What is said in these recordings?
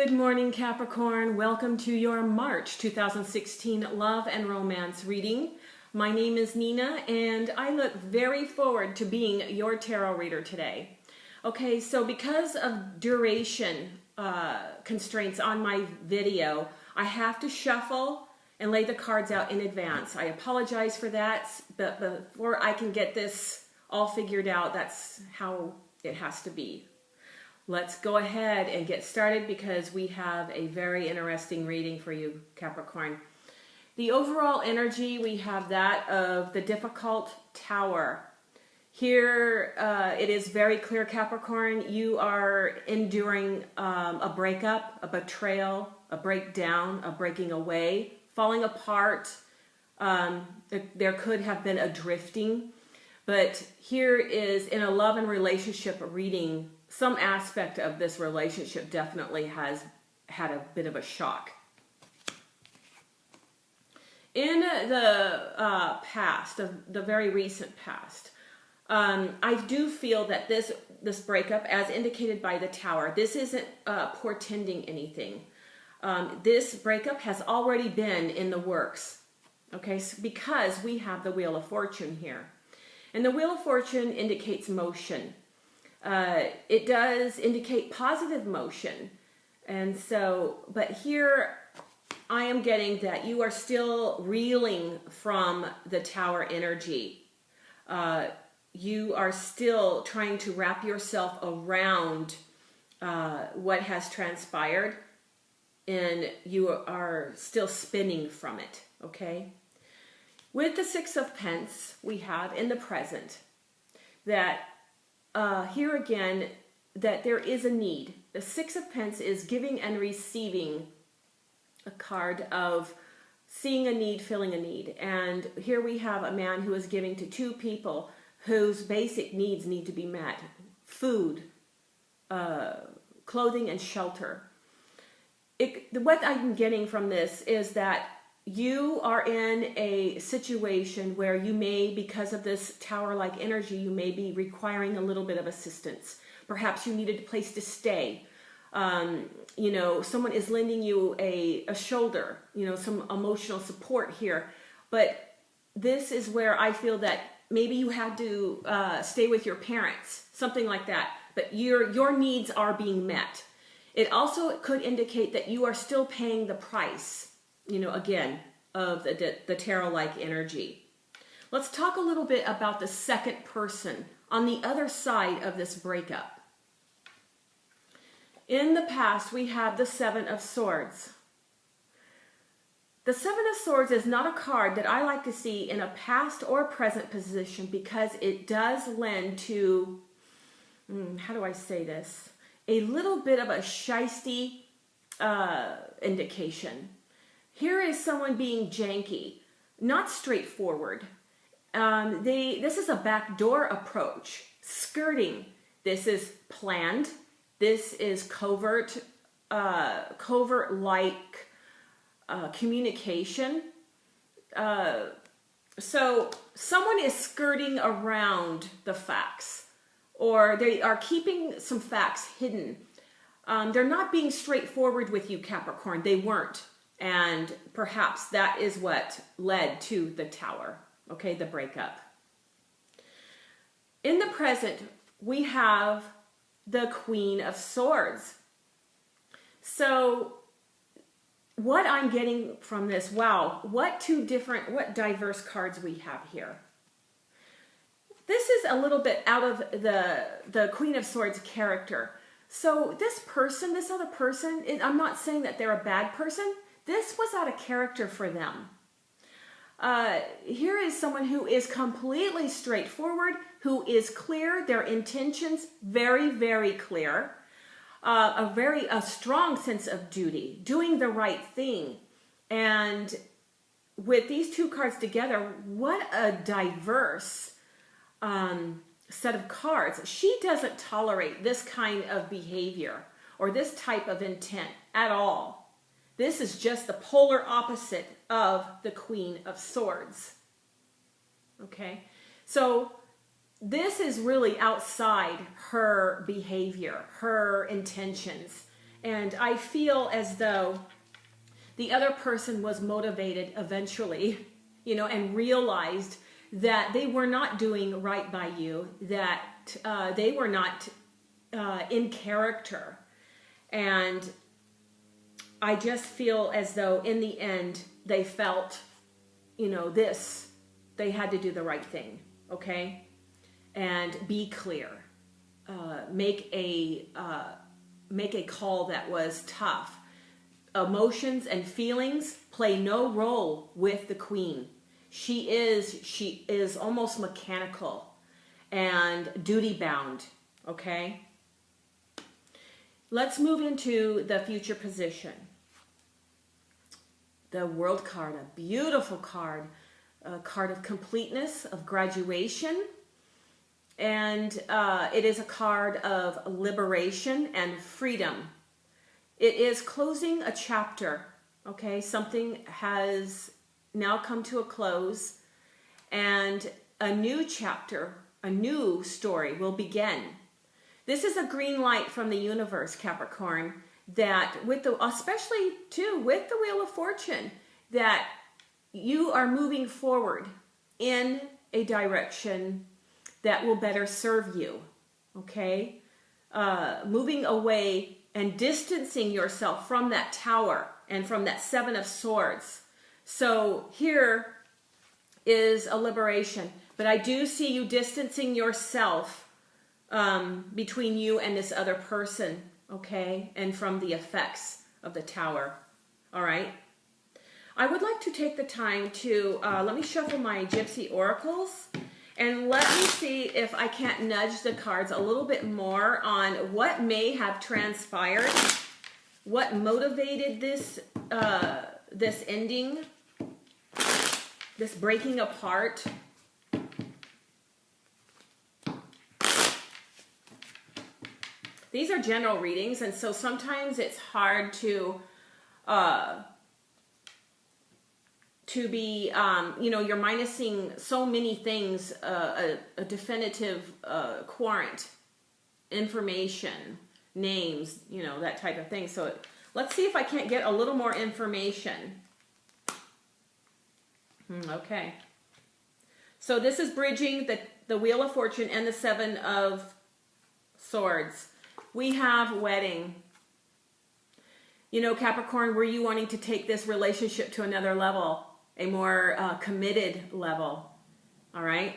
Good morning, Capricorn. Welcome to your March 2016 Love and Romance reading. My name is Nina, and I look very forward to being your tarot reader today. Okay, so because of duration constraints on my video, I have to shuffle and lay the cards out in advance. I apologize for that, but before I can get this all figured out, that's how it has to be. Let's go ahead and get started because we have a very interesting reading for you, Capricorn. The overall energy, we have that of the difficult Tower. Here, it is very clear, Capricorn, you are enduring a breakup, a betrayal, a breakdown, a breaking away, falling apart. There could have been a drifting, but here is in a love and relationship reading, some aspect of this relationship definitely has had a bit of a shock. In the past, the very recent past, I do feel that this breakup, as indicated by the Tower, this isn't portending anything. This breakup has already been in the works, okay, so because we have the Wheel of Fortune here. And the Wheel of Fortune indicates motion. It does indicate positive motion. And so, but here I am getting that you are still reeling from the Tower energy. You are still trying to wrap yourself around what has transpired, and you are still spinning from it, okay? With the Six of Pence, we have in the present that here again, that there is a need. The Six of Pence is giving and receiving, a card of seeing a need, filling a need. And here we have a man who is giving to two people whose basic needs need to be met. Food, clothing, and shelter. What I'm getting from this is that you are in a situation where you may, because of this Tower-like energy, you may be requiring a little bit of assistance. Perhaps you needed a place to stay. You know, someone is lending you a shoulder, you know, some emotional support here. But this is where I feel that maybe you had to stay with your parents, something like that. But your needs are being met. It also could indicate that you are still paying the price, you know, again, of the tarot-like energy. Let's talk a little bit about the second person on the other side of this breakup. In the past, we have the Seven of Swords. The Seven of Swords is not a card that I like to see in a past or present position because it does lend to, how do I say this? A little bit of a shisty indication. Here is someone being janky, not straightforward. This is a backdoor approach, skirting. This is planned. This is covert, covert-like communication. So someone is skirting around the facts, or they are keeping some facts hidden. They're not being straightforward with you, Capricorn. They weren't. And perhaps that is what led to the Tower, okay, the breakup. In the present, we have the Queen of Swords. So what I'm getting from this, wow, what diverse cards we have here. This is a little bit out of the Queen of Swords character. So this person, this other person, I'm not saying that they're a bad person. This was out of character for them. Here is someone who is completely straightforward, who is clear, their intentions very, very clear, a strong sense of duty, doing the right thing. And with these two cards together, what a diverse set of cards. She doesn't tolerate this kind of behavior or this type of intent at all. This is just the polar opposite of the Queen of Swords. Okay? So this is really outside her behavior, her intentions. And I feel as though the other person was motivated eventually, and realized that they were not doing right by you, that they were not in character. And I just feel as though in the end they felt, they had to do the right thing, okay? And be clear. Make a call that was tough. Emotions and feelings play no role with the queen. She is almost mechanical and duty bound, okay? Let's move into the future position. The World card, a beautiful card, a card of completeness, of graduation. And it is a card of liberation and freedom. It is closing a chapter, okay? Something has now come to a close, and a new chapter, a new story will begin. This is a green light from the universe, Capricorn, that especially too with the Wheel of Fortune, that you are moving forward in a direction that will better serve you, okay? Moving away and distancing yourself from that Tower and from that Seven of Swords. So here is a liberation, but I do see you distancing yourself between you and this other person, okay? And from the effects of the Tower, all right? I would like to take the time to, let me shuffle my Gypsy Oracles, and let me see if I can't nudge the cards a little bit more on what may have transpired, what motivated this this ending, this breaking apart. These are general readings, and so sometimes it's hard to be, you're minusing so many things, a definitive quarant, information, names, that type of thing. So let's see if I can't get a little more information. Okay. So this is bridging the Wheel of Fortune and the Seven of Swords. We have wedding. Capricorn, were you wanting to take this relationship to another level? A more committed level, all right?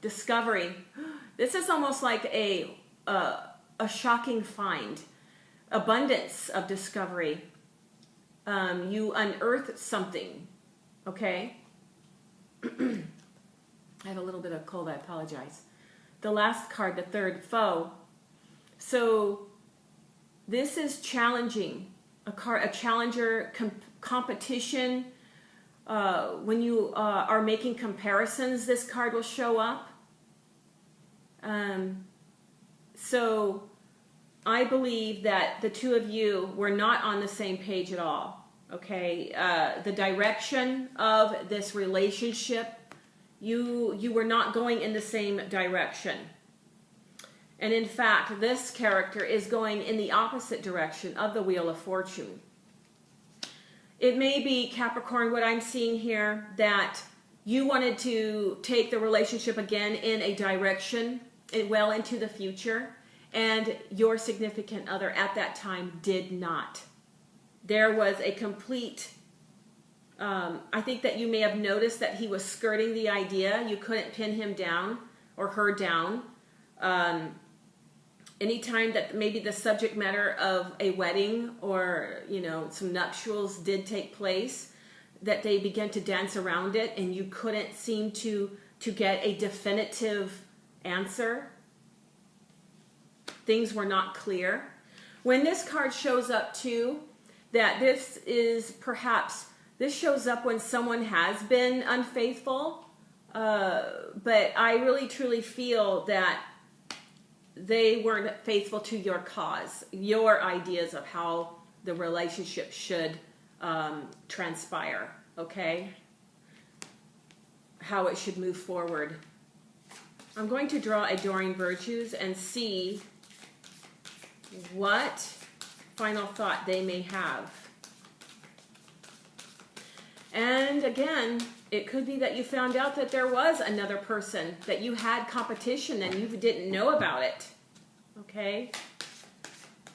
Discovery. This is almost like a shocking find. Abundance of discovery. You unearthed something, okay? I have a little bit of cold, I apologize. The last card, the third, foe. So this is challenging. A challenger, competition. When you are making comparisons, this card will show up. So I believe that the two of you were not on the same page at all. Okay, the direction of this relationship, you were not going in the same direction. And in fact, this character is going in the opposite direction of the Wheel of Fortune. It may be, Capricorn, what I'm seeing here, that you wanted to take the relationship again in a direction well into the future, and your significant other at that time did not. There was a complete, I think that you may have noticed that he was skirting the idea. You couldn't pin him down or her down. Anytime that maybe the subject matter of a wedding or, some nuptials did take place, that they began to dance around it and you couldn't seem to get a definitive answer. Things were not clear. When this card shows up too, that this is perhaps, this shows up when someone has been unfaithful, but I really truly feel that they weren't faithful to your cause, your ideas of how the relationship should transpire, okay? How it should move forward. I'm going to draw Adoring Virtues and see what final thought they may have. And again, it could be that you found out that there was another person, that you had competition and you didn't know about it. Okay?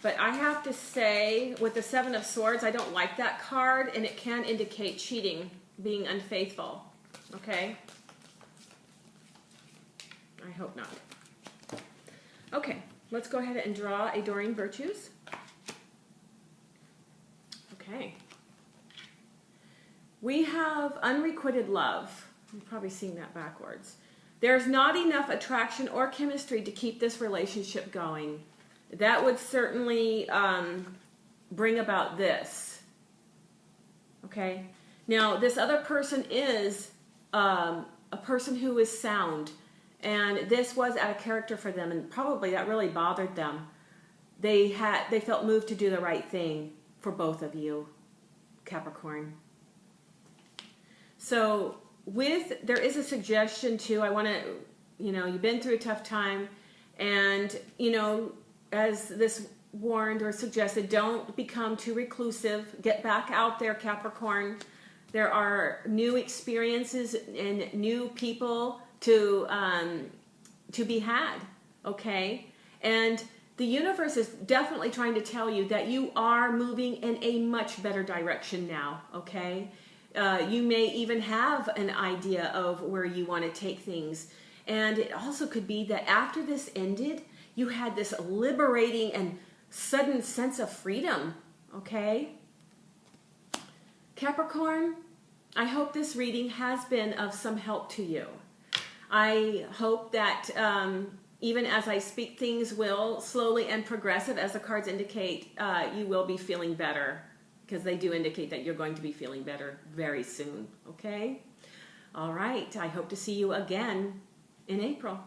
But I have to say, with the Seven of Swords, I don't like that card, and it can indicate cheating, being unfaithful. Okay? I hope not. Okay, let's go ahead and draw a Doreen Virtues. Okay. We have unrequited love. You're probably seeing that backwards. There's not enough attraction or chemistry to keep this relationship going. That would certainly bring about this. Okay? Now, this other person is a person who is sound. And this was out of character for them, and probably that really bothered them. They felt moved to do the right thing for both of you, Capricorn. So there is a suggestion too. I want to, you've been through a tough time, and, as this warned or suggested, don't become too reclusive. Get back out there, Capricorn. There are new experiences and new people to be had, okay? And the universe is definitely trying to tell you that you are moving in a much better direction now, okay? You may even have an idea of where you want to take things. And it also could be that after this ended, you had this liberating and sudden sense of freedom, okay? Capricorn, I hope this reading has been of some help to you. I hope that even as I speak, things will slowly and progressive, as the cards indicate, you will be feeling better, because they do indicate that you're going to be feeling better very soon, okay? All right, I hope to see you again in April.